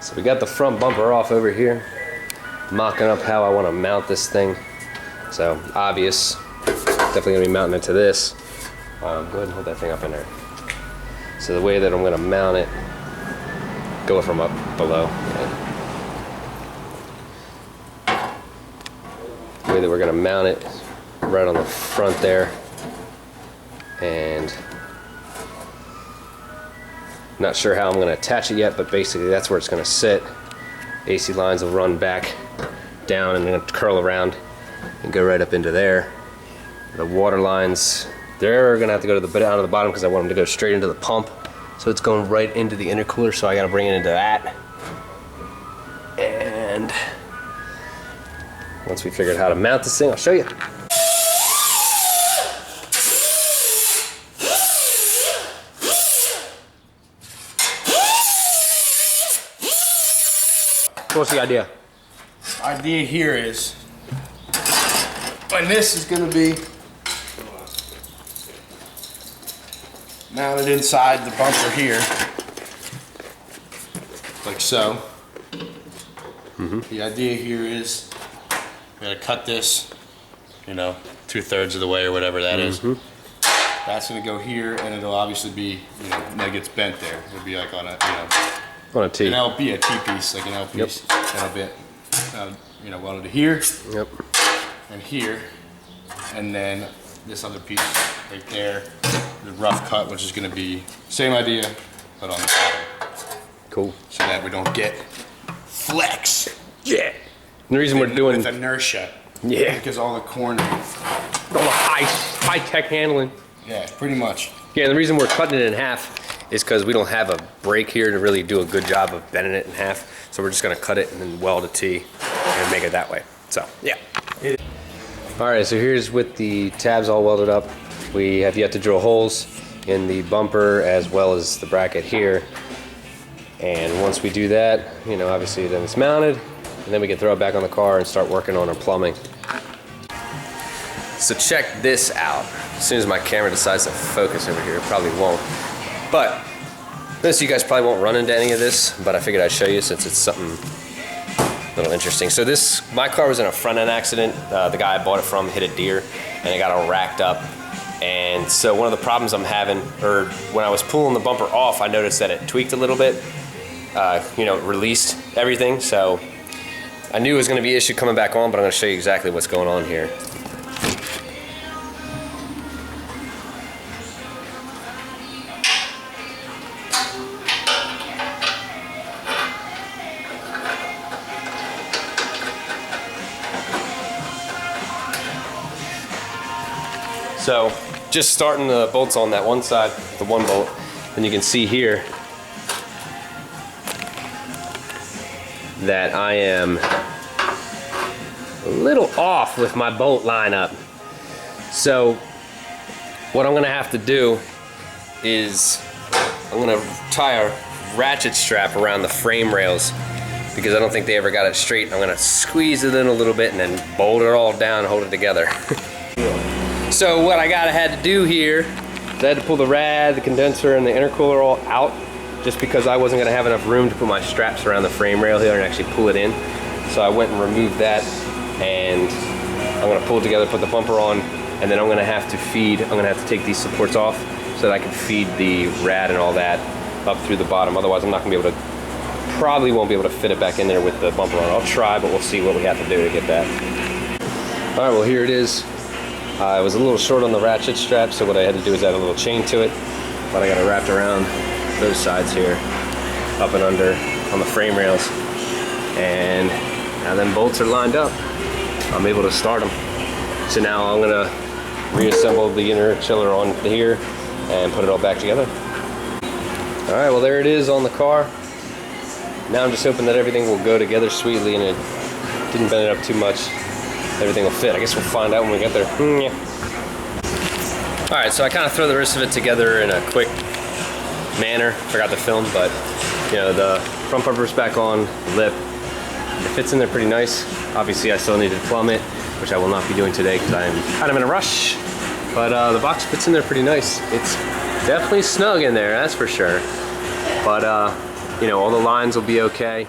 So we got the front bumper off over here. Mocking up how I want to mount this thing. So obvious, definitely gonna be mounting it to this. Go ahead and hold that thing up in there. So the way that I'm gonna mount it, go from up below. Yeah. The way that we're gonna mount it, right on the front there. And not sure how I'm gonna attach it yet, but basically that's where it's gonna sit. AC lines will run back down and then curl around and go right up into there. The water lines, they're gonna have to go to the bit out of the bottom because I want them to go straight into the pump. So it's going right into the intercooler, so I gotta bring it into that. And once we figured out how to mount this thing, I'll show you. What's the idea? Idea here is, when this is gonna be mounted inside the bumper here, like so. The idea here is, we're gonna cut this, you know, 2/3 of the way or whatever that is. That's gonna go here, and it'll obviously be, you know, when it gets bent there. It'll be like on a, you know, On a T. an LP, a T-piece, like an L piece. That'll be, you know, welded to here. Yep. And here, and then this other piece right there, the rough cut, which is going to be same idea, but on the bottom. Cool. So that we don't get flex. Yeah. And the reason we're doing with inertia. Yeah. Because all the corner. all the high tech handling. Yeah, pretty much. Yeah, and the reason we're cutting it in half is because we don't have a brake here to really do a good job of bending it in half. So we're just gonna cut it and then weld a T and make it that way. So, yeah. All right, so here's with the tabs all welded up. We have yet to drill holes in the bumper as well as the bracket here. And once we do that, you know, obviously then it's mounted, and then we can throw it back on the car and start working on our plumbing. So check this out. As soon as my camera decides to focus over here, it probably won't. But most of you guys probably won't run into any of this, but I figured I'd show you since it's something a little interesting. So my car was in a front end accident. The guy I bought it from hit a deer and it got all racked up. And so one of the problems I'm having, or when I was pulling the bumper off, I noticed that it tweaked a little bit. You know, it released everything. So I knew it was gonna be an issue coming back on, but I'm gonna show you exactly what's going on here. So just starting the bolts on that one side, the one bolt, and you can see here that I am a little off with my bolt lineup. So what I'm gonna have to do is I'm gonna tie a ratchet strap around the frame rails because I don't think they ever got it straight. I'm gonna squeeze it in a little bit and then bolt it all down and hold it together. So what I had to do here is I had to pull the rad, the condenser, and the intercooler all out just because I wasn't gonna have enough room to put my straps around the frame rail here and actually pull it in. So I went and removed that, and I'm gonna pull it together, put the bumper on, and then I'm gonna have to take these supports off so that I can feed the rad and all that up through the bottom. Otherwise I'm not gonna be able to, probably won't be able to fit it back in there with the bumper on. I'll try, but we'll see what we have to do to get that. All right, well here it is. I was a little short on the ratchet strap, so what I had to do is add a little chain to it, but I got it wrapped around those sides here, up and under on the frame rails, and now them bolts are lined up. I'm able to start them. So now I'm gonna reassemble the Interchiller on here and put it all back together. All right, well there it is on the car. Now I'm just hoping that everything will go together sweetly and it didn't bend it up too much. Everything will fit. I guess we'll find out when we get there. Yeah. All right, so I kind of throw the rest of it together in a quick manner. Forgot to film, but you know, the front bumper's back on, lip. It fits in there pretty nice. Obviously, I still need to plumb it, which I will not be doing today because I'm kind of in a rush. But the box fits in there pretty nice. It's definitely snug in there, that's for sure. But you know, all the lines will be okay.